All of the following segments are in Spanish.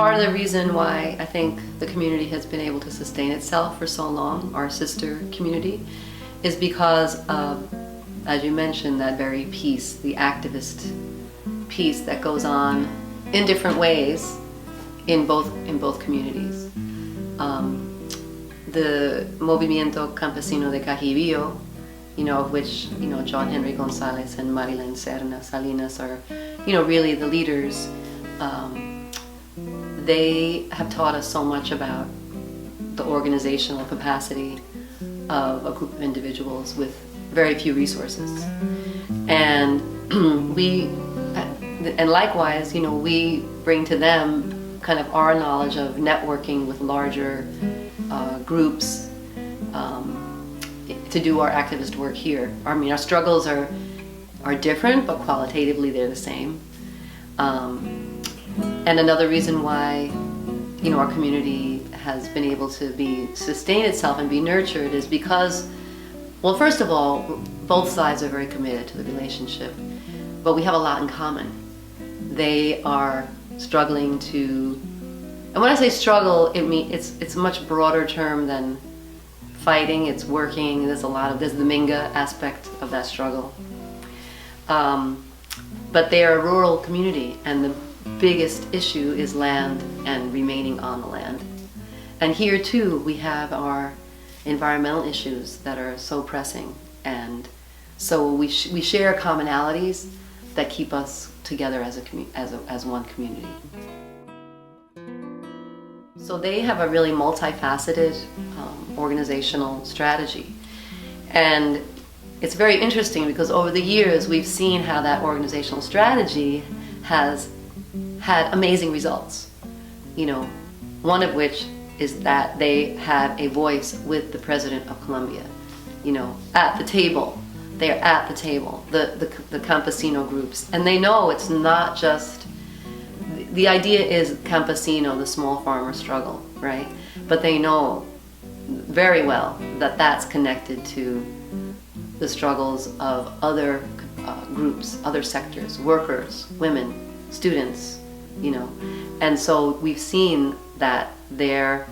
part of the reason why I think the community has been able to sustain itself for so long, our sister community, is because of, as you mentioned, that very piece, the activist piece that goes on in different ways in both communities. The Movimiento Campesino de Cajibío, of which John Henry Gonzalez and Marilyn Serna Salinas are, really the leaders. They have taught us so much about the organizational capacity of a group of individuals with very few resources, and likewise, we bring to them kind of our knowledge of networking with larger groups to do our activist work here. Our struggles are different, but qualitatively they're the same. And another reason why, our community has been able to sustain itself and be nurtured is because, well, first of all, both sides are very committed to the relationship, but we have a lot in common. They are struggling to, and when I say struggle, it's a much broader term than fighting. It's working. There's the Minga aspect of that struggle. But they are a rural community, and the biggest issue is land and remaining on the land. And here too, we have our environmental issues that are so pressing, and so we share commonalities that keep us together as one community. So they have a really multifaceted organizational strategy, and it's very interesting because over the years we've seen how that organizational strategy has had amazing results. One of which is that they have a voice with the President of Colombia, at the table. They are at the table, the campesino groups, and they know it's not just, the idea is campesino, the small farmer struggle, right? But they know very well that that's connected to the struggles of other groups, other sectors, workers, women, students, and so we've seen that the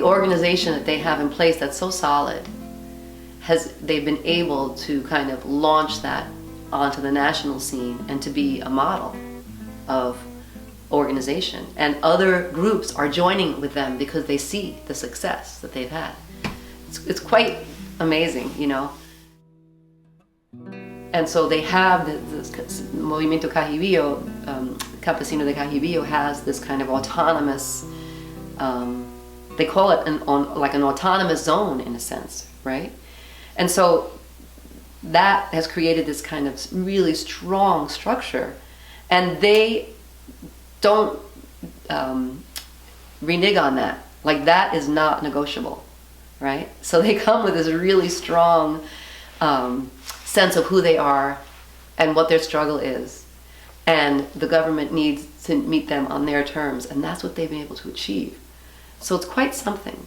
organization that they have in place that's so solid, they've been able to kind of launch that onto the national scene and to be a model of organization, and other groups are joining with them because they see the success that they've had. It's quite amazing, And so they have this Movimiento Cajibío, Campesino de Cajibío has this kind of autonomous, they call it an autonomous zone in a sense, right? And so that has created this kind of really strong structure, and they don't renege on that. Like, that is not negotiable, right? So they come with this really strong sense of who they are and what their struggle is, and the government needs to meet them on their terms, and that's what they've been able to achieve. So it's quite something,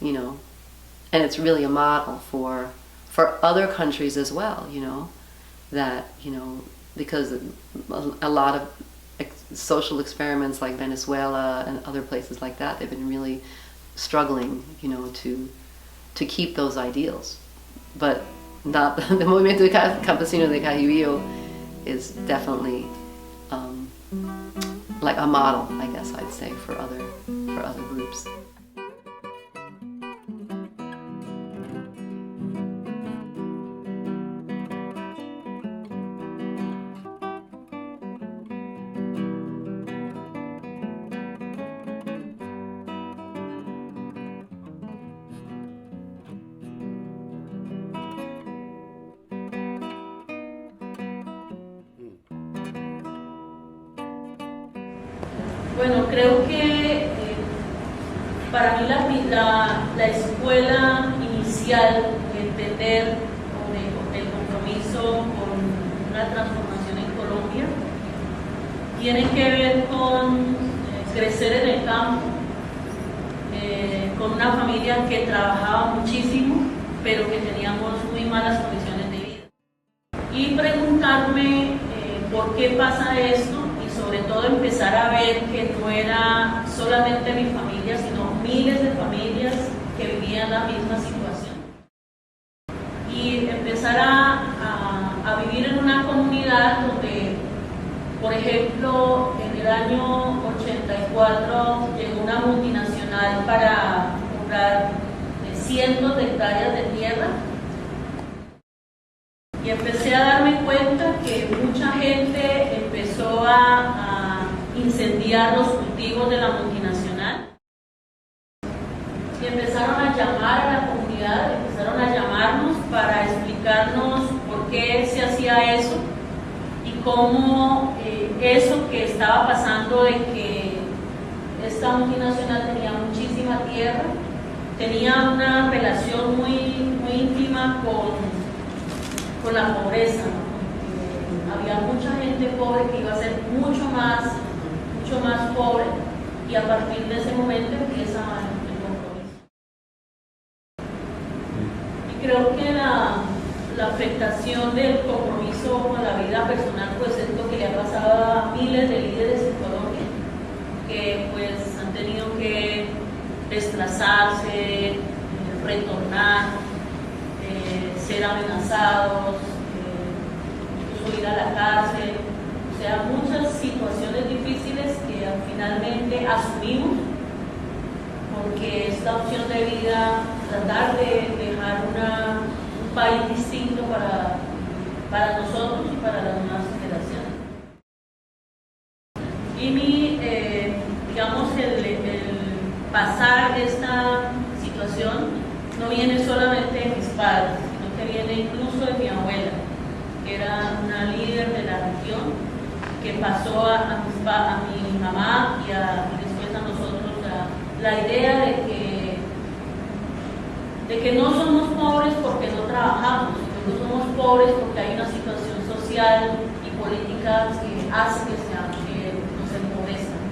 and it's really a model for other countries as well, that, because a lot of social experiments like Venezuela and other places like that, they've been really struggling, to keep those ideals. But not the Movimiento Campesino de Cajibío is definitely like a model, I guess I'd say, for other groups. Bueno, creo que para mí la escuela inicial de entender el compromiso con una transformación en Colombia tiene que ver con crecer en el campo, con una familia que trabajaba muchísimo, pero que teníamos muy malas condiciones de vida. Y preguntarme por qué pasa esto y sobre todo empezar a ver que no era solamente mi familia, sino miles de familias que vivían la misma situación. Y empezar a vivir en una comunidad donde, por ejemplo, en el año 84 llegó una multinacional para comprar cientos de hectáreas de tierra. Y empecé a darme cuenta que mucha gente empezó a incendiar los cultivos de la multinacional. Y empezaron a llamar a la comunidad, empezaron a llamarnos para explicarnos por qué se hacía eso y cómo eso que estaba pasando de que esta multinacional tenía muchísima tierra, tenía una relación muy íntima con la pobreza, ¿no? Había mucha gente pobre que iba a ser mucho más pobre, y a partir de ese momento empieza el compromiso. Y creo que la afectación del compromiso con la vida personal pues es lo que le ha pasado a miles de líderes en Colombia, que pues han tenido que desplazarse, retornar, ser amenazados, incluso ir a la cárcel, o sea, muchas situaciones difíciles que finalmente asumimos, porque esta opción de vida, tratar de dejar un país distinto para nosotros y para las nuevas generaciones. Y digamos, el pasar esta situación no viene solamente de mis padres, sino que viene incluso de mi abuela, que era una líder de la región, que pasó a mi mamá y después a nosotros la idea de que no somos pobres porque no trabajamos, sino que somos pobres porque hay una situación social y política que hace que nos empobrezcan.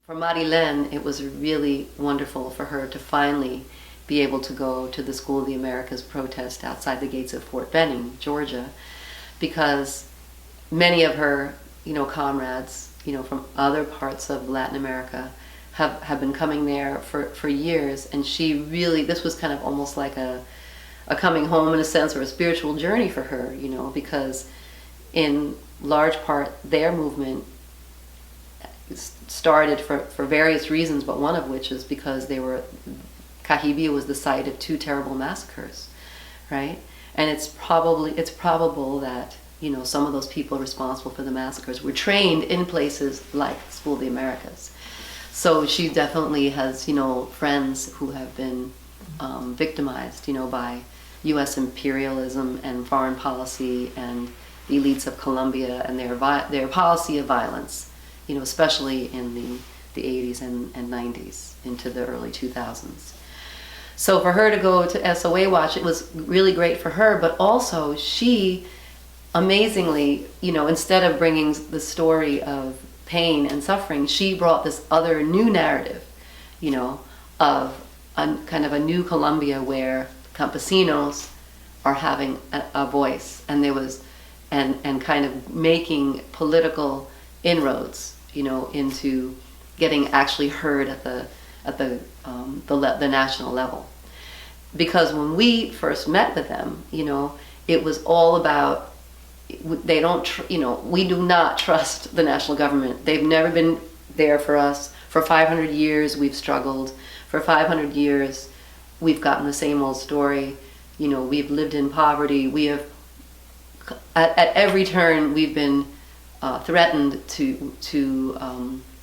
For Marilyn, it was really wonderful for her to finally be able to go to the School of the Americas protest outside the gates of Fort Benning, Georgia, because many of her, comrades, from other parts of Latin America have been coming there for years, and she really, this was kind of almost like a coming home in a sense, or a spiritual journey for her, because in large part their movement started for various reasons, but one of which is because Cajibia was the site of 2 terrible massacres, right? And it's probable that some of those people responsible for the massacres were trained in places like School of the Americas. So she definitely has friends who have been victimized by U.S. imperialism and foreign policy and the elites of Colombia and their policy of violence, especially in the 80s and 90s into the early 2000s. So for her to go to SOA Watch, it was really great for her, but also she, amazingly, instead of bringing the story of pain and suffering, she brought this other new narrative, of kind of a new Colombia where campesinos are having a voice, and there was, and kind of making political inroads, into getting actually heard at the national level. Because when we first met with them, it was all about, they don't, we do not trust the national government. They've never been there for us. For 500 years we've struggled. For 500 years we've gotten the same old story. We've lived in poverty. We have, at every turn we've been threatened to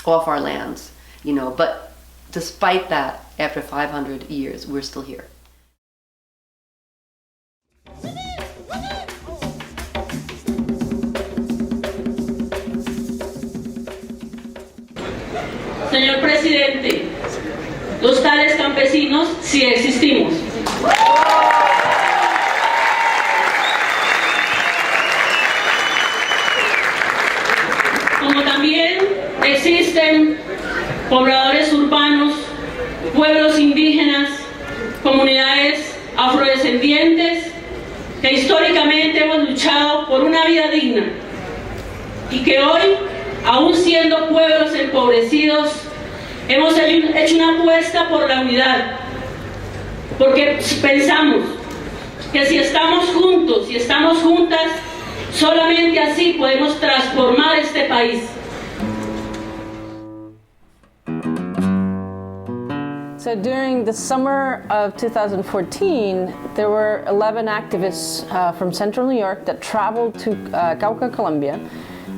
off our lands, but despite that, after 500 years, we're still here. Señor presidente, los tales campesinos sí existimos. Como también existen pobladores urbanos, pueblos indígenas, comunidades afrodescendientes que históricamente hemos luchado por una vida digna y que hoy, aún siendo pueblos empobrecidos, hemos hecho una apuesta por la unidad, porque pensamos que si estamos juntos y estamos juntas, solamente así podemos transformar este país. So during the summer of 2014, there were 11 activists from Central New York that traveled to Cauca, Colombia.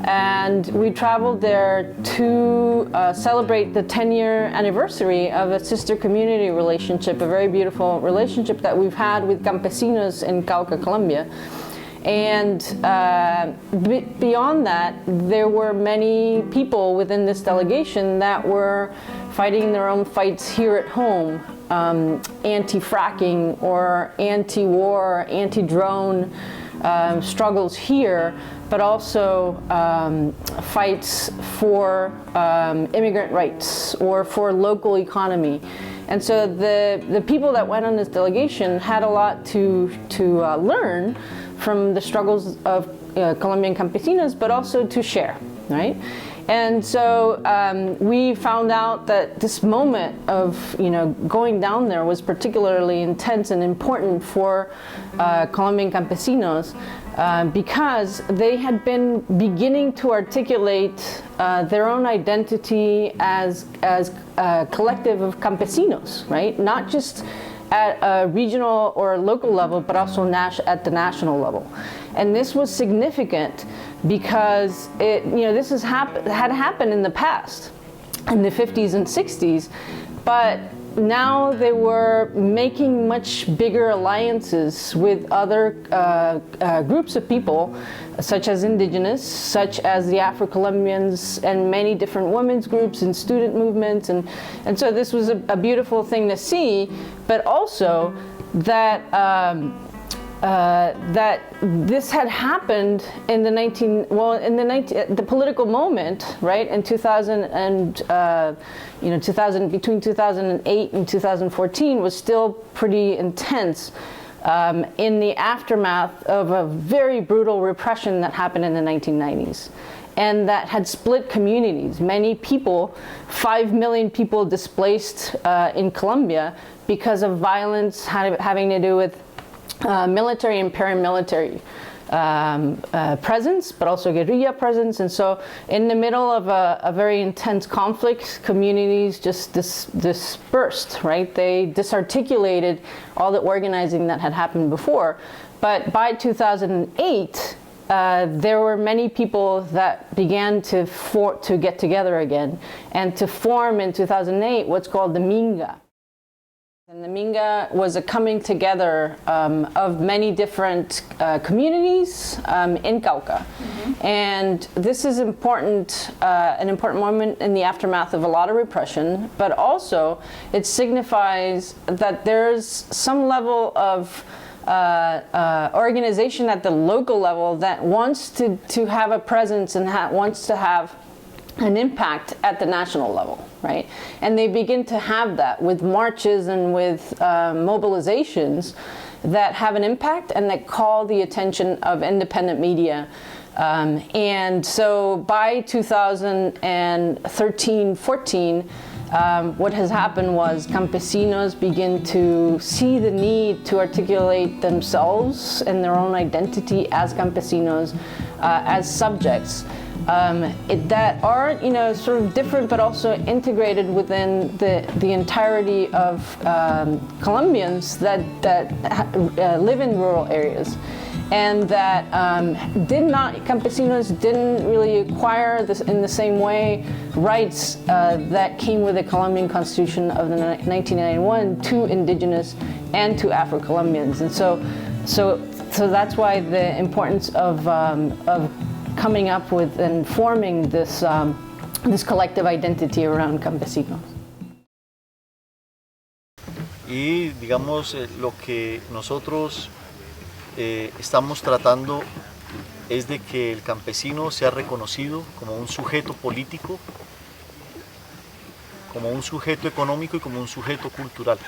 And we traveled there to celebrate the 10-year anniversary of a sister community relationship, a very beautiful relationship that we've had with campesinos in Cauca, Colombia. And beyond that, there were many people within this delegation that were fighting their own fights here at home, anti-fracking or anti-war, anti-drone struggles here, but also fights for immigrant rights or for local economy. And so the people that went on this delegation had a lot to learn from the struggles of Colombian campesinos, but also to share, right? And so we found out that this moment of going down there was particularly intense and important for Colombian campesinos because they had been beginning to articulate their own identity as a collective of campesinos, right? Not just at a regional or local level, but also at the national level. And this was significant because this had happened in the past, in the 50s and 60s, but now they were making much bigger alliances with other groups of people, such as indigenous, such as the Afro-Colombians, and many different women's groups and student movements. And so this was a beautiful thing to see, but also that that this had happened in the political moment, right? In 2000 and between 2008 and 2014 was still pretty intense in the aftermath of a very brutal repression that happened in the 1990s. And that had split communities. Many people, 5 million people displaced in Colombia because of violence having to do with military and paramilitary presence, but also guerrilla presence. And so in the middle of a very intense conflict, communities just dispersed, right? They disarticulated all the organizing that had happened before. But by 2008, there were many people that began to get together again and to form in 2008 what's called the Minga. And the Minga was a coming together of many different communities in Cauca. Mm-hmm. And this is important, an important moment in the aftermath of a lot of repression, but also it signifies that there's some level of organization at the local level that wants to have a presence and wants to have an impact at the national level, right? And they begin to have that with marches and with mobilizations that have an impact and that call the attention of independent media. And so by 2013-14, what has happened was campesinos begin to see the need to articulate themselves and their own identity as campesinos, as subjects. That are, sort of different, but also integrated within the entirety of Colombians that live in rural areas, and that campesinos didn't really acquire this in the same way rights that came with the Colombian Constitution of 1991 to indigenous and to Afro-Colombians, and so that's why the importance of coming up with and forming this collective identity around campesinos. Y digamos lo que nosotros estamos tratando es de que el campesino sea reconocido como un sujeto político, como un sujeto económico y como un sujeto cultural.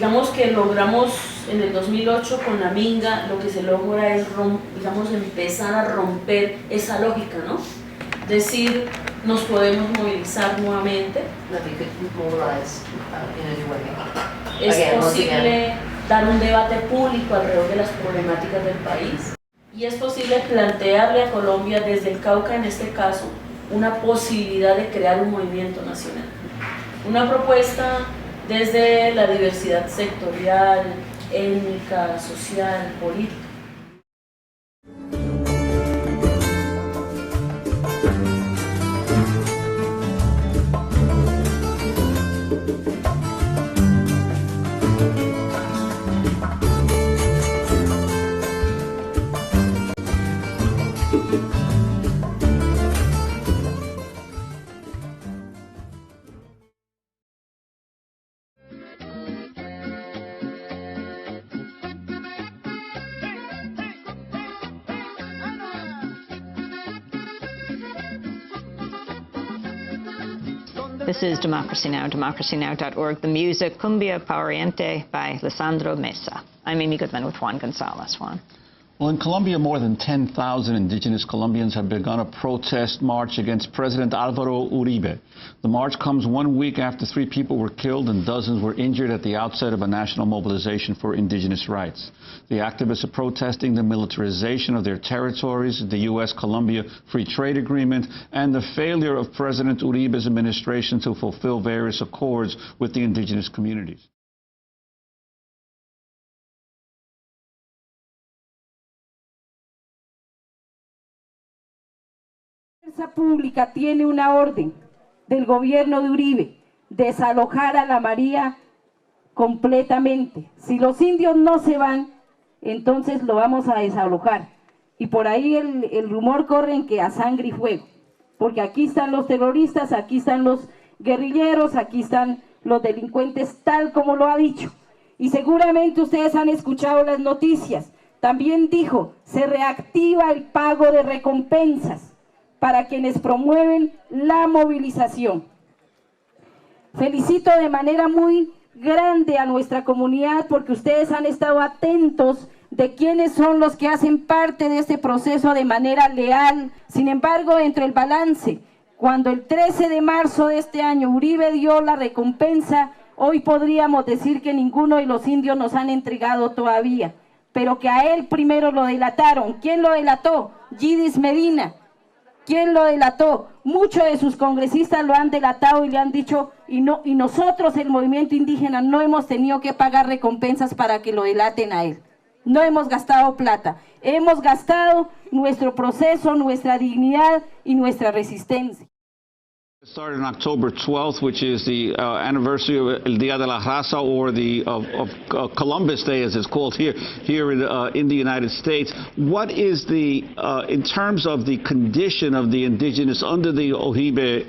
digamos que logramos en el 2008 con la Minga, lo que se logra es, digamos, empezar a romper esa lógica, ¿no? Decir, nos podemos movilizar nuevamente. That we could mobilize in a new way. Es Again, once posible dar un debate público alrededor de las problemáticas del país y es posible plantearle a Colombia desde el Cauca, en este caso, una posibilidad de crear un movimiento nacional. Una propuesta desde la diversidad sectorial, étnica, social, política. This is Democracy Now!, democracynow.org. The music, Cumbia Pariente by Lisandro Mesa. I'm Amy Goodman with Juan Gonzalez. Juan. Well, in Colombia, more than 10,000 indigenous Colombians have begun a protest march against President Álvaro Uribe. The march comes 1 week after 3 people were killed and dozens were injured at the outset of a national mobilization for indigenous rights. The activists are protesting the militarization of their territories, the U.S.-Colombia Free Trade Agreement, and the failure of President Uribe's administration to fulfill various accords with the indigenous communities. La fuerza pública tiene una orden del gobierno de Uribe, desalojar a la María completamente. Si los indios no se van, entonces lo vamos a desalojar. Y por ahí el rumor corre en que a sangre y fuego, porque aquí están los terroristas, aquí están los guerrilleros, aquí están los delincuentes, tal como lo ha dicho. Y seguramente ustedes han escuchado las noticias. También dijo, se reactiva el pago de recompensas para quienes promueven la movilización. Felicito de manera muy grande a nuestra comunidad porque ustedes han estado atentos de quiénes son los que hacen parte de este proceso de manera leal. Sin embargo, entre el balance, cuando el 13 de marzo de este año Uribe dio la recompensa, hoy podríamos decir que ninguno de los indios nos han entregado todavía, pero que a él primero lo delataron. ¿Quién lo delató? Yidis Medina. ¿Quién lo delató? Muchos de sus congresistas lo han delatado y le han dicho, y nosotros, el movimiento indígena, no hemos tenido que pagar recompensas para que lo delaten a él. No hemos gastado plata, hemos gastado nuestro proceso, nuestra dignidad y nuestra resistencia. It started on October 12th, which is the anniversary of El Día de la Raza, or the Columbus Day, as it's called here in the United States. What is the, in terms of the condition of the indigenous under the Uribe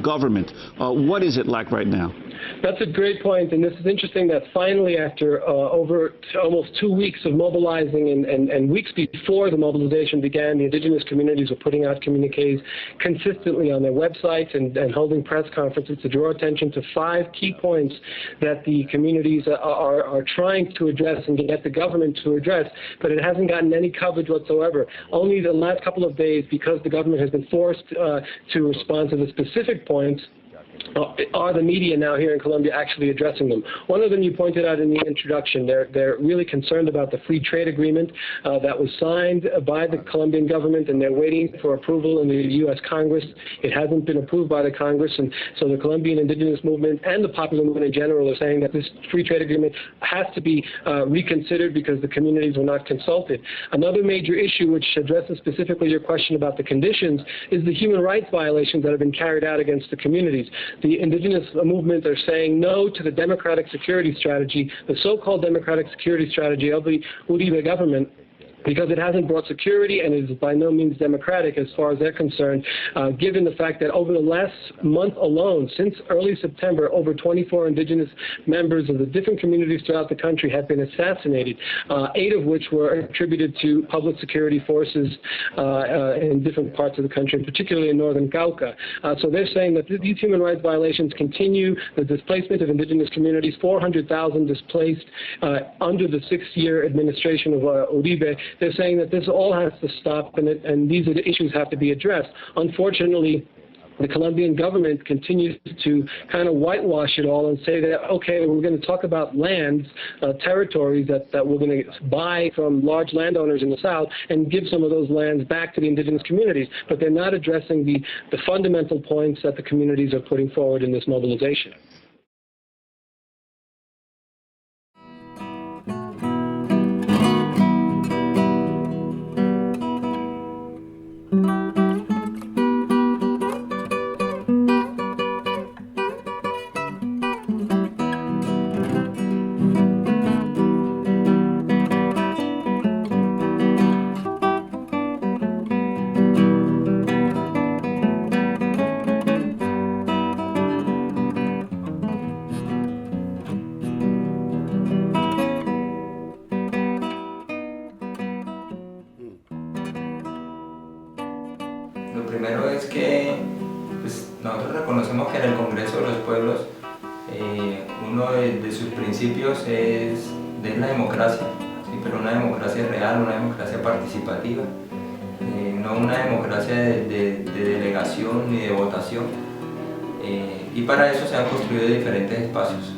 government, what is it like right now? That's a great point, and this is interesting that finally, after over almost 2 weeks of mobilizing and weeks before the mobilization began, the indigenous communities were putting out communiques consistently on their websites and holding press conferences to draw attention to 5 key points that the communities are trying to address and get the government to address, but it hasn't gotten any coverage whatsoever. Only the last couple of days, because the government has been forced to respond to the specific points, are the media now here in Colombia actually addressing them. One of them you pointed out in the introduction. They're really concerned about the free trade agreement that was signed by the Colombian government, and they're waiting for approval in the U.S. Congress. It hasn't been approved by the Congress, and so the Colombian indigenous movement and the popular movement in general are saying that this free trade agreement has to be reconsidered because the communities were not consulted. Another major issue, which addresses specifically your question about the conditions, is the human rights violations that have been carried out against the communities. The indigenous movement are saying no to the democratic security strategy, the so-called democratic security strategy of the Uribe government, because it hasn't brought security and it is by no means democratic as far as they're concerned, given the fact that over the last month alone, since early September, over 24 indigenous members of the different communities throughout the country have been assassinated, 8 of which were attributed to public security forces in different parts of the country, particularly in northern Cauca. So they're saying that these human rights violations continue, the displacement of indigenous communities, 400,000 displaced under the 6-year administration of Uribe. They're saying that this all has to stop and these issues have to be addressed. Unfortunately, the Colombian government continues to kind of whitewash it all and say that, okay, we're going to talk about lands, territories that we're going to buy from large landowners in the south and give some of those lands back to the indigenous communities, but they're not addressing the fundamental points that the communities are putting forward in this mobilization. Lo primero es que pues, nosotros reconocemos que en el Congreso de los Pueblos uno de sus principios es la democracia, ¿sí? Pero una democracia real, una democracia participativa, no una democracia de delegación ni de votación. Y para eso se han construido diferentes espacios.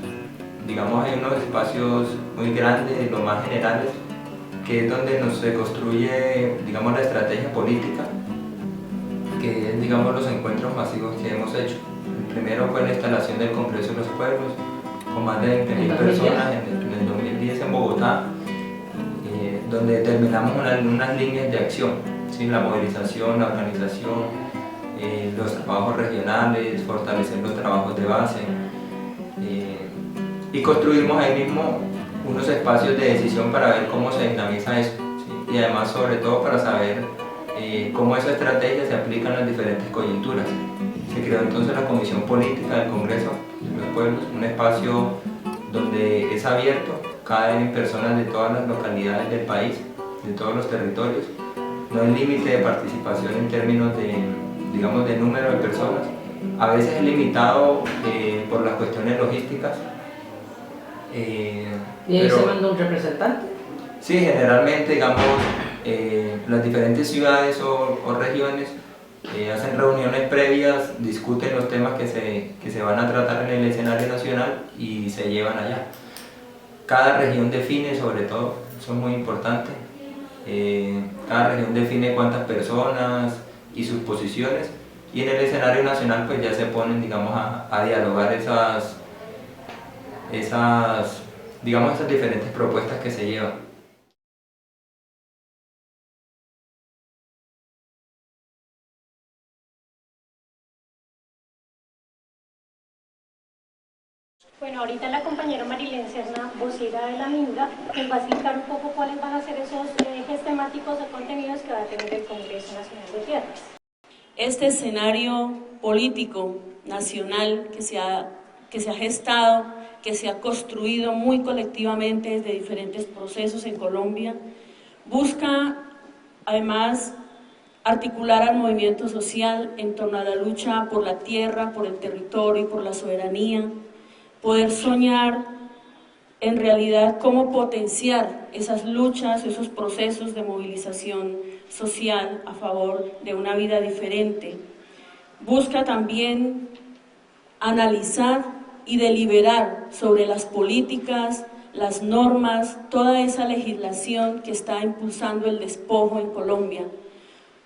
Digamos, hay unos espacios muy grandes, los más generales, que es donde se construye, digamos, la estrategia política, que es, digamos, los encuentros masivos que hemos hecho. El primero fue la instalación del Congreso de los Pueblos, con más de 20.000 personas en el 2010 en Bogotá, donde determinamos unas líneas de acción, ¿sí? La movilización, la organización, los trabajos regionales, fortalecer los trabajos de base, y construimos ahí mismo unos espacios de decisión para ver cómo se dinamiza eso, ¿sí? Y además, sobre todo, para saber cómo esa estrategia se aplica en las diferentes coyunturas. Se creó entonces la Comisión Política del Congreso de los Pueblos, un espacio donde es abierto, caben personas de todas las localidades del país, de todos los territorios. No hay límite de participación en términos de, digamos, de número de personas. A veces es limitado por las cuestiones logísticas. ¿Y ahí se manda un representante? Sí, generalmente, digamos, las diferentes ciudades o regiones hacen reuniones previas, discuten los temas que se van a tratar en el escenario nacional y se llevan allá. Cada región define, sobre todo, eso es muy importante, cada región define cuántas personas y sus posiciones, y en el escenario nacional pues ya se ponen, digamos, a dialogar esas diferentes propuestas que se llevan. Bueno, ahorita la compañera Marilén Serna, vocera de la Minga, nos va a explicar un poco cuáles van a ser esos ejes temáticos o contenidos que va a tener el Congreso Nacional de Tierras. Este escenario político nacional que se ha gestado, que se ha construido muy colectivamente desde diferentes procesos en Colombia, busca además articular al movimiento social en torno a la lucha por la tierra, por el territorio y por la soberanía, poder soñar en realidad cómo potenciar esas luchas, esos procesos de movilización social a favor de una vida diferente. Busca también analizar y deliberar sobre las políticas, las normas, toda esa legislación que está impulsando el despojo en Colombia.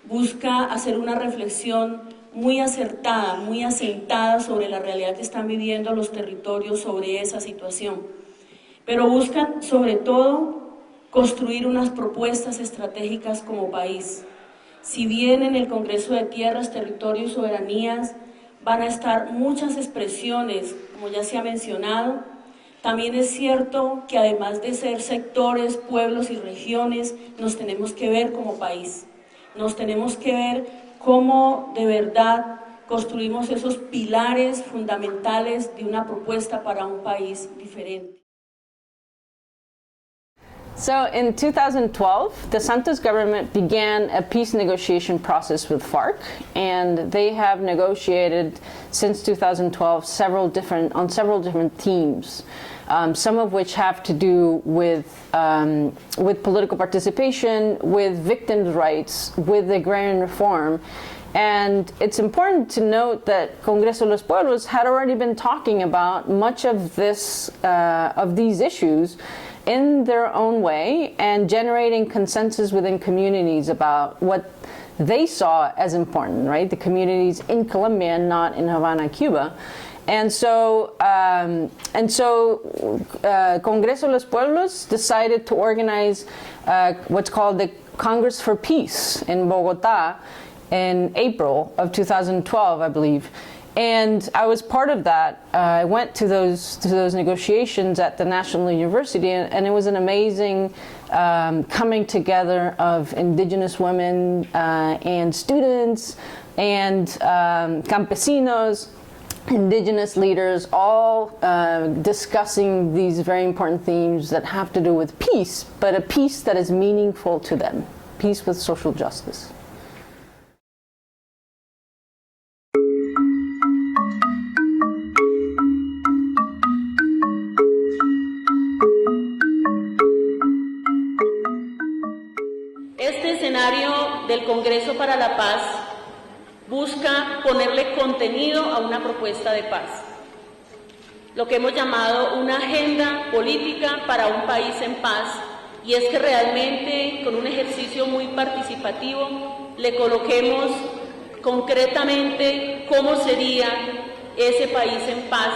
Busca hacer una reflexión muy acertada, muy asentada sobre la realidad que están viviendo los territorios sobre esa situación. Pero buscan, sobre todo, construir unas propuestas estratégicas como país. Si bien en el Congreso de Tierras, Territorios y Soberanías van a estar muchas expresiones, como ya se ha mencionado, También es cierto que además de ser sectores, pueblos y regiones, nos tenemos que ver como país. Nos tenemos que ver cómo de verdad construimos esos pilares fundamentales de una propuesta para un país diferente. So in 2012, the Santos government began a peace negotiation process with FARC, and they have negotiated since 2012 several different themes, some of which have to do with political participation, with victims' rights, with agrarian reform. And it's important to note that Congreso de los Pueblos had already been talking about much of these issues in their own way and generating consensus within communities about what they saw as important, right? The communities in Colombia and not in Havana, Cuba. And so Congreso de los Pueblos decided to organize what's called the Congress for Peace in Bogotá in April of 2012, I believe. And I was part of that. I went to those negotiations at the National University, and it was an amazing coming together of indigenous women and students and campesinos, indigenous leaders, all discussing these very important themes that have to do with peace, but a peace that is meaningful to them, peace with social justice. Este escenario del Congreso para la Paz busca ponerle contenido a una propuesta de paz, lo que hemos llamado una agenda política para un país en paz, y es que realmente con un ejercicio muy participativo le coloquemos concretamente cómo sería ese país en paz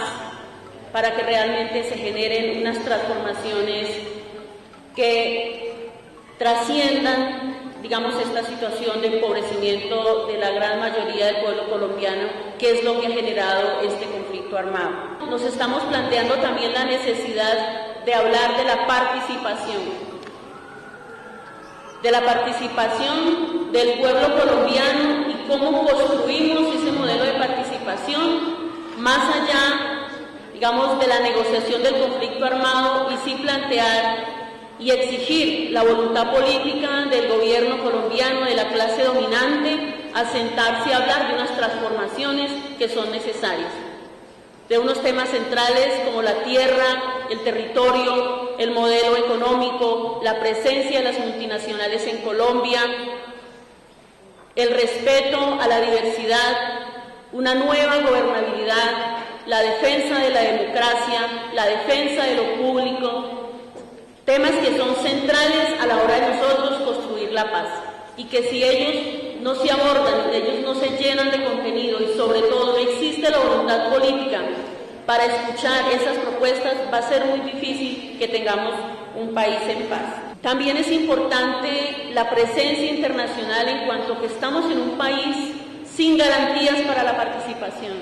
para que realmente se generen unas transformaciones que trasciendan, digamos, esta situación de empobrecimiento de la gran mayoría del pueblo colombiano, que es lo que ha generado este conflicto armado. Nos estamos planteando también la necesidad de hablar de la participación del pueblo colombiano y cómo construimos ese modelo de participación más allá, digamos, de la negociación del conflicto armado, y sí plantear y exigir la voluntad política del gobierno colombiano, de la clase dominante, a sentarse y hablar de unas transformaciones que son necesarias, de unos temas centrales como la tierra, el territorio, el modelo económico, la presencia de las multinacionales en Colombia, el respeto a la diversidad, una nueva gobernabilidad, la defensa de la democracia, la defensa de lo público, temas que son centrales a la hora de nosotros construir la paz, y que si ellos no se abordan, ellos no se llenan de contenido y sobre todo no existe la voluntad política para escuchar esas propuestas, va a ser muy difícil que tengamos un país en paz. También es importante la presencia internacional en cuanto que estamos en un país sin garantías para la participación,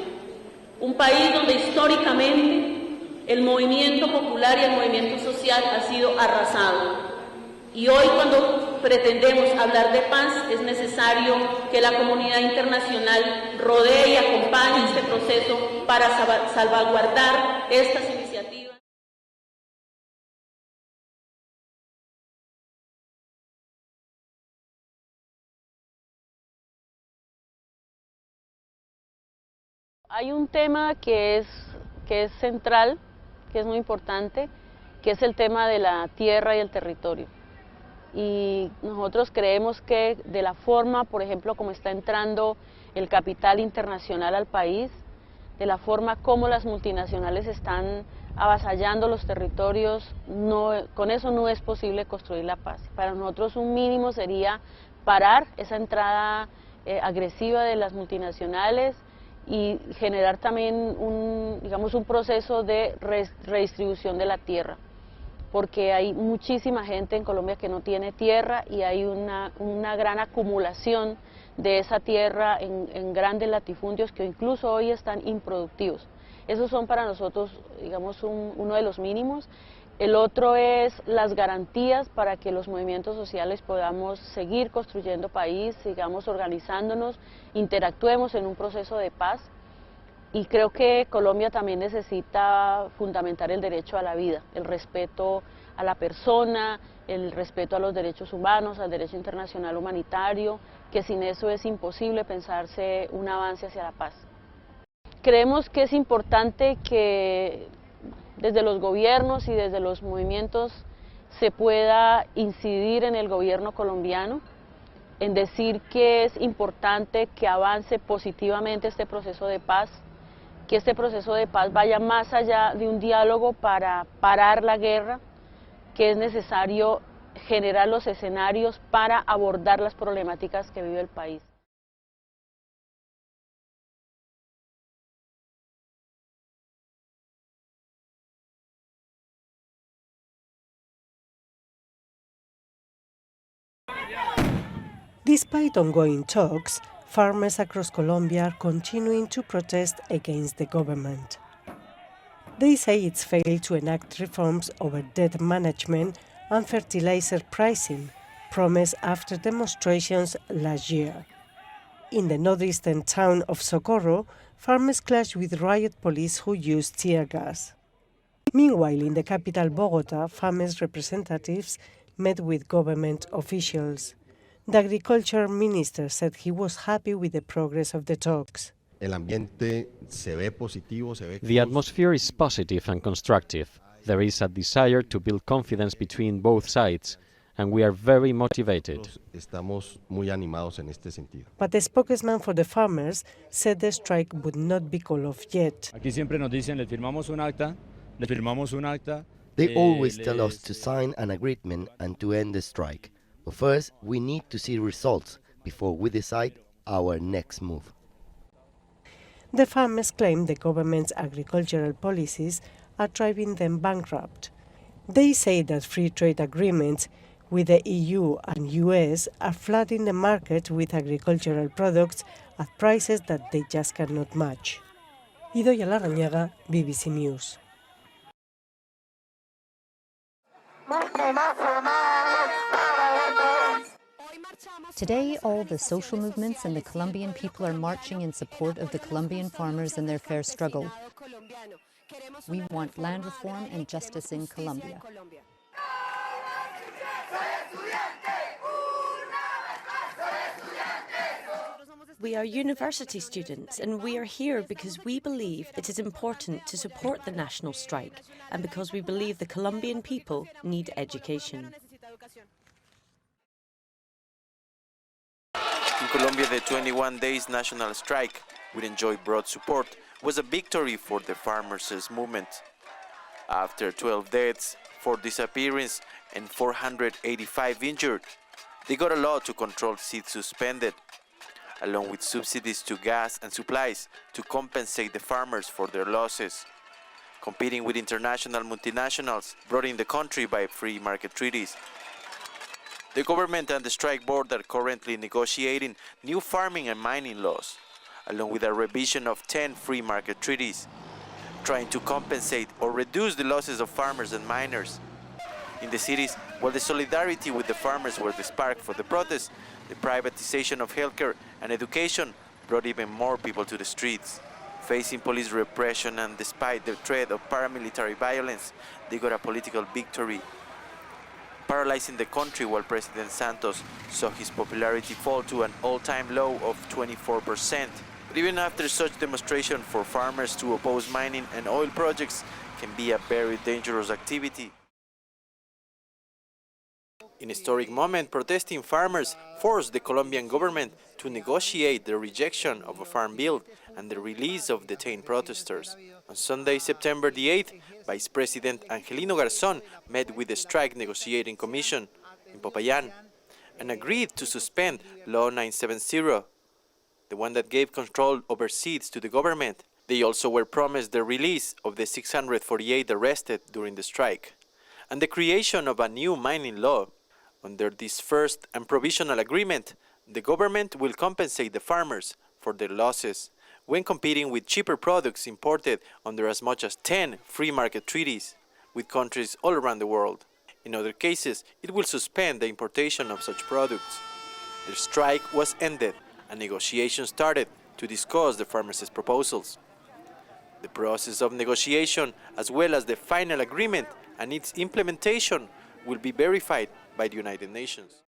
un país donde históricamente el movimiento popular y el movimiento social ha sido arrasado. Y hoy, cuando pretendemos hablar de paz, es necesario que la comunidad internacional rodee y acompañe este proceso para salvaguardar estas iniciativas. Hay un tema que es central, que es muy importante, que es el tema de la tierra y el territorio. Y nosotros creemos que de la forma, por ejemplo, como está entrando el capital internacional al país, de la forma como las multinacionales están avasallando los territorios, con eso no es posible construir la paz. Para nosotros un mínimo sería parar esa entrada agresiva de las multinacionales y generar también un proceso de redistribución de la tierra, porque hay muchísima gente en Colombia que no tiene tierra y hay una gran acumulación de esa tierra en grandes latifundios que incluso hoy están improductivos. Esos son para nosotros, digamos, uno de los mínimos. El otro es las garantías para que los movimientos sociales podamos seguir construyendo país, sigamos organizándonos, interactuemos en un proceso de paz. Y creo que Colombia también necesita fundamentar el derecho a la vida, el respeto a la persona, el respeto a los derechos humanos, al derecho internacional humanitario, que sin eso es imposible pensarse un avance hacia la paz. Creemos que es importante que desde los gobiernos y desde los movimientos se pueda incidir en el gobierno colombiano, en decir que es importante que avance positivamente este proceso de paz, que este proceso de paz vaya más allá de un diálogo para parar la guerra, que es necesario generar los escenarios para abordar las problemáticas que vive el país. Despite ongoing talks, farmers across Colombia are continuing to protest against the government. They say it's failed to enact reforms over debt management and fertilizer pricing, promised after demonstrations last year. In the northeastern town of Socorro, farmers clashed with riot police who used tear gas. Meanwhile, in the capital Bogota, farmers' representatives met with government officials. The agriculture minister said he was happy with the progress of the talks. The atmosphere is positive and constructive. There is a desire to build confidence between both sides, and we are very motivated. But the spokesman for the farmers said the strike would not be called off yet. They always tell us to sign an agreement and to end the strike. But first, we need to see results before we decide our next move. The farmers claim the government's agricultural policies are driving them bankrupt. They say that free trade agreements with the EU and US are flooding the market with agricultural products at prices that they just cannot match. Idoia Larrañaga, BBC News. Today, all the social movements and the Colombian people are marching in support of the Colombian farmers and their fair struggle. We want land reform and justice in Colombia. We are university students and we are here because we believe it is important to support the national strike and because we believe the Colombian people need education. In Colombia, the 21 days national strike, which enjoyed broad support, was a victory for the farmers' movement. After 12 deaths, 4 disappearances, and 485 injured, they got a law to control seeds suspended, along with subsidies to gas and supplies to compensate the farmers for their losses, competing with international multinationals brought in the country by free market treaties. The government and the strike board are currently negotiating new farming and mining laws, along with a revision of 10 free market treaties, trying to compensate or reduce the losses of farmers and miners. In the cities, while the solidarity with the farmers was the spark for the protests, the privatization of healthcare and education brought even more people to the streets. Facing police repression and despite the threat of paramilitary violence, they got a political victory, paralyzing the country while President Santos saw his popularity fall to an all-time low of 24%. But even after such demonstration for farmers to oppose mining and oil projects can be a very dangerous activity. In a historic moment, protesting farmers forced the Colombian government to negotiate the rejection of a farm bill and the release of detained protesters. On Sunday, September the 8th, Vice President Angelino Garzón met with the Strike Negotiating Commission in Popayán and agreed to suspend Law 970, the one that gave control over seeds to the government. They also were promised the release of the 648 arrested during the strike and the creation of a new mining law. Under this first and provisional agreement, the government will compensate the farmers for their losses, when competing with cheaper products imported under as much as 10 free market treaties with countries all around the world. In other cases, it will suspend the importation of such products. The strike was ended and negotiations started to discuss the farmers' proposals. The process of negotiation, as well as the final agreement and its implementation, will be verified by the United Nations.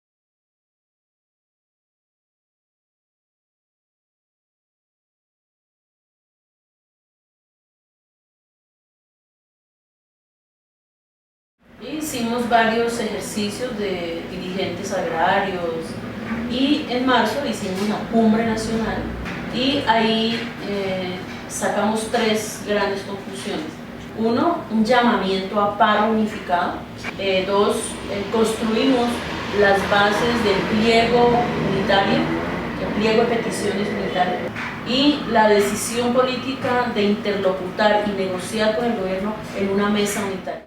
Hicimos varios ejercicios de dirigentes agrarios y en marzo hicimos una cumbre nacional y ahí sacamos 3 grandes conclusiones. 1, un llamamiento a paro unificado. 2, construimos las bases del pliego unitario, el pliego de peticiones unitario, y la decisión política de interlocutar y negociar con el gobierno en una mesa unitaria.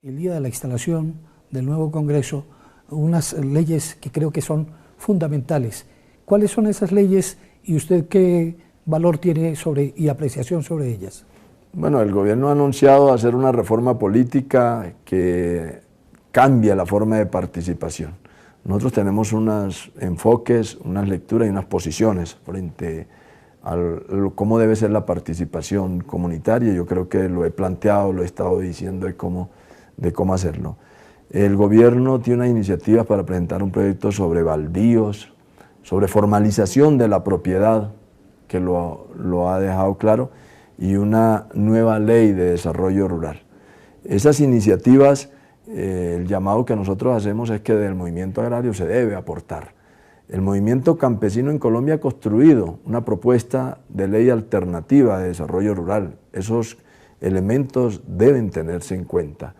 El día de la instalación del nuevo Congreso, unas leyes que creo que son fundamentales. ¿Cuáles son esas leyes y usted qué valor tiene y apreciación sobre ellas? Bueno, el gobierno ha anunciado hacer una reforma política que cambia la forma de participación. Nosotros tenemos unos enfoques, unas lecturas y unas posiciones frente a cómo debe ser la participación comunitaria. Yo creo que lo he planteado, lo he estado diciendo de cómo hacerlo. El gobierno tiene unas iniciativas para presentar un proyecto sobre baldíos, sobre formalización de la propiedad, que lo ha dejado claro, y una nueva ley de desarrollo rural. Esas iniciativas, el llamado que nosotros hacemos es que del movimiento agrario se debe aportar. El movimiento campesino en Colombia ha construido una propuesta de ley alternativa de desarrollo rural. Esos elementos deben tenerse en cuenta,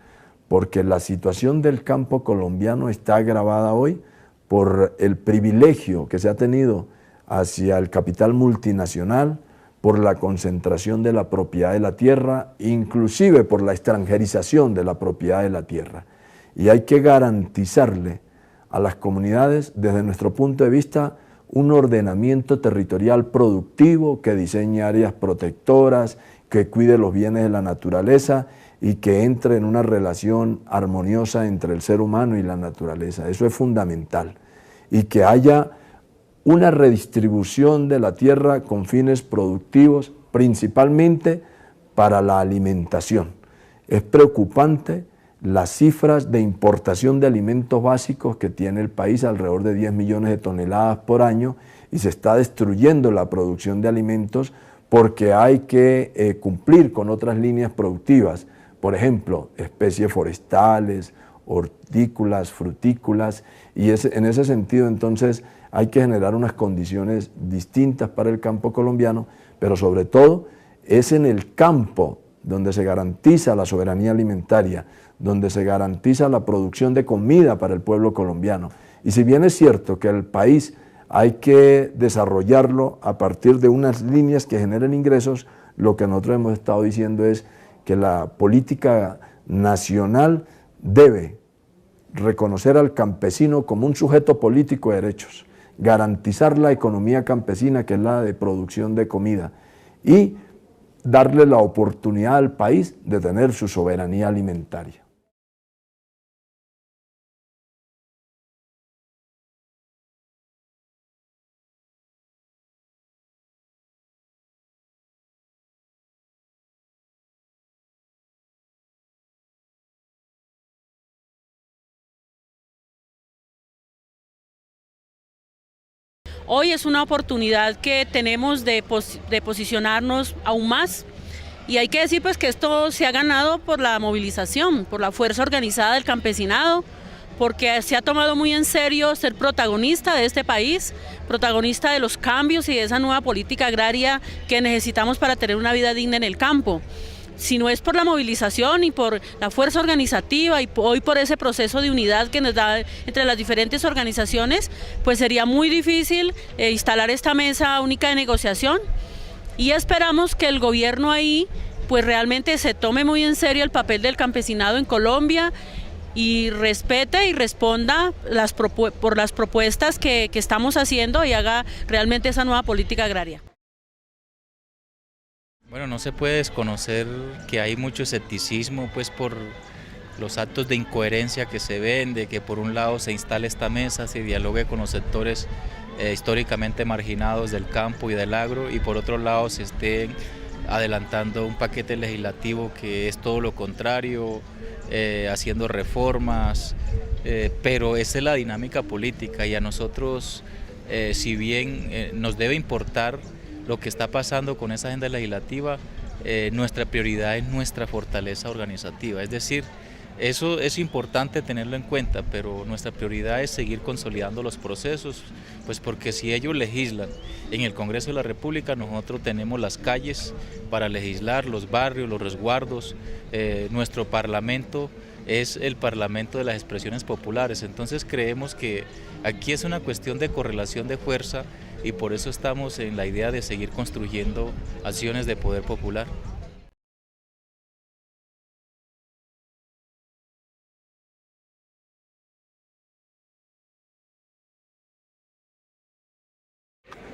porque la situación del campo colombiano está agravada hoy por el privilegio que se ha tenido hacia el capital multinacional, por la concentración de la propiedad de la tierra, inclusive por la extranjerización de la propiedad de la tierra. Y hay que garantizarle a las comunidades, desde nuestro punto de vista, un ordenamiento territorial productivo que diseñe áreas protectoras, que cuide los bienes de la naturaleza y que entre en una relación armoniosa entre el ser humano y la naturaleza. Eso es fundamental. Y que haya una redistribución de la tierra con fines productivos, principalmente para la alimentación. Es preocupante las cifras de importación de alimentos básicos que tiene el país, alrededor de 10 millones de toneladas por año, y se está destruyendo la producción de alimentos porque hay que cumplir con otras líneas productivas, por ejemplo, especies forestales, hortícolas, frutícolas, y en ese sentido entonces hay que generar unas condiciones distintas para el campo colombiano, pero sobre todo es en el campo donde se garantiza la soberanía alimentaria, donde se garantiza la producción de comida para el pueblo colombiano. Y si bien es cierto que el país hay que desarrollarlo a partir de unas líneas que generen ingresos, lo que nosotros hemos estado diciendo es que la política nacional debe reconocer al campesino como un sujeto político de derechos, garantizar la economía campesina, que es la de producción de comida, y darle la oportunidad al país de tener su soberanía alimentaria. Hoy es una oportunidad que tenemos de posicionarnos aún más. Y hay que decir pues que esto se ha ganado por la movilización, por la fuerza organizada del campesinado, porque se ha tomado muy en serio ser protagonista de este país, protagonista de los cambios y de esa nueva política agraria que necesitamos para tener una vida digna en el campo. Si no es por la movilización y por la fuerza organizativa y hoy por ese proceso de unidad que nos da entre las diferentes organizaciones, pues sería muy difícil instalar esta mesa única de negociación. Y esperamos que el gobierno ahí pues realmente se tome muy en serio el papel del campesinado en Colombia y respete y responda por las propuestas que estamos haciendo y haga realmente esa nueva política agraria. Bueno, no se puede desconocer que hay mucho escepticismo pues por los actos de incoherencia que se ven, de que por un lado se instale esta mesa, se dialogue con los sectores históricamente marginados del campo y del agro, y por otro lado se esté adelantando un paquete legislativo que es todo lo contrario, haciendo reformas, pero esa es la dinámica política y a nosotros, si bien nos debe importar lo que está pasando con esa agenda legislativa, nuestra prioridad es nuestra fortaleza organizativa, es decir, eso es importante tenerlo en cuenta, pero nuestra prioridad es seguir consolidando los procesos, pues porque si ellos legislan en el Congreso de la República, nosotros tenemos las calles para legislar, los barrios, los resguardos, nuestro Parlamento es el Parlamento de las expresiones populares, entonces creemos que aquí es una cuestión de correlación de fuerza y por eso estamos en la idea de seguir construyendo acciones de poder popular.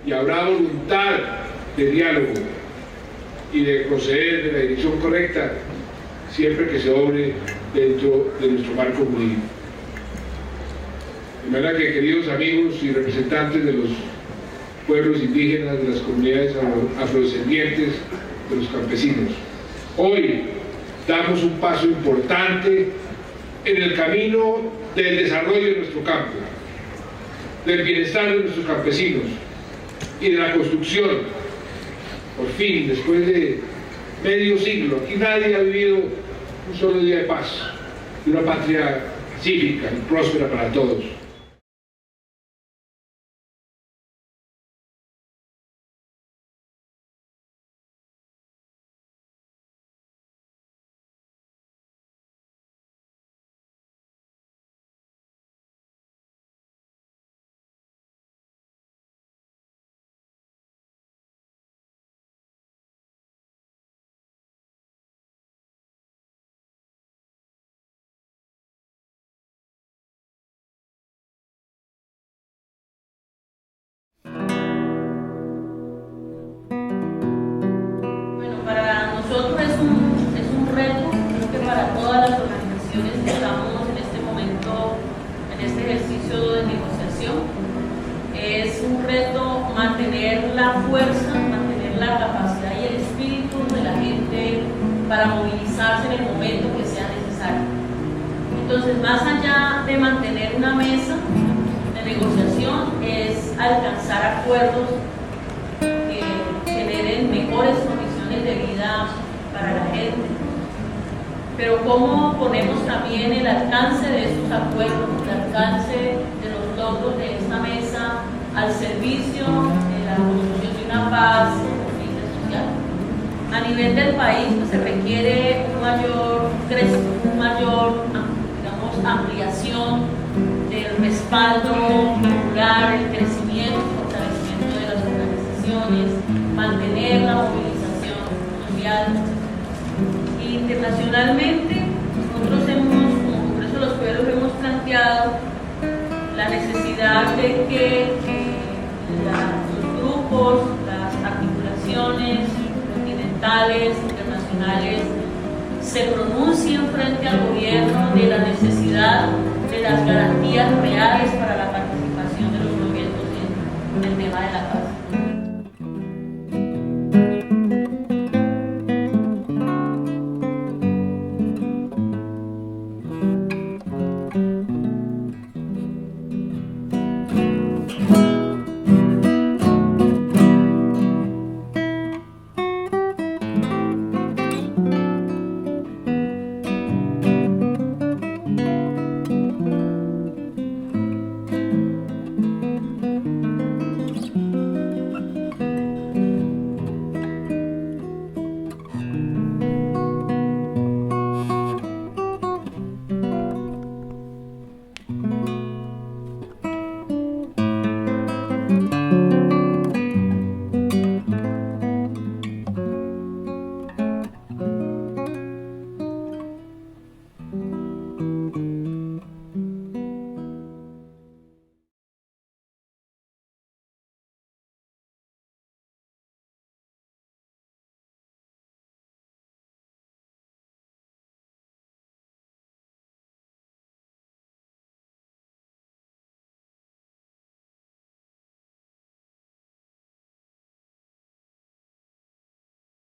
Y habrá voluntad de diálogo y de proceder de la dirección correcta siempre que se obre dentro de nuestro marco jurídico. De manera que, queridos amigos y representantes de los pueblos indígenas, de las comunidades afrodescendientes, de los campesinos, hoy damos un paso importante en el camino del desarrollo de nuestro campo, del bienestar de nuestros campesinos y de la construcción, por fin, después de medio siglo, aquí nadie ha vivido un solo día de paz, de una patria pacífica y próspera para todos. Todas las organizaciones que estamos en este momento, en este ejercicio de negociación, es un reto mantener la fuerza, mantener la capacidad y el espíritu de la gente para movilizarse en el momento que sea necesario. Entonces, más allá de mantener una mesa de negociación, es alcanzar acuerdos que generen mejores condiciones de vida para la gente. Pero cómo ponemos también el alcance de estos acuerdos, el alcance de los logros de esta mesa al servicio de la construcción de una paz social. A nivel del país pues, se requiere un mayor digamos, ampliación del respaldo popular, el crecimiento, el fortalecimiento de las organizaciones, mantener la movilización social. Internacionalmente, nosotros como Congreso de los Pueblos hemos planteado la necesidad de que los grupos, las articulaciones continentales, internacionales, se pronuncien frente al gobierno de la necesidad de las garantías reales para la participación de los gobiernos en el tema de la paz.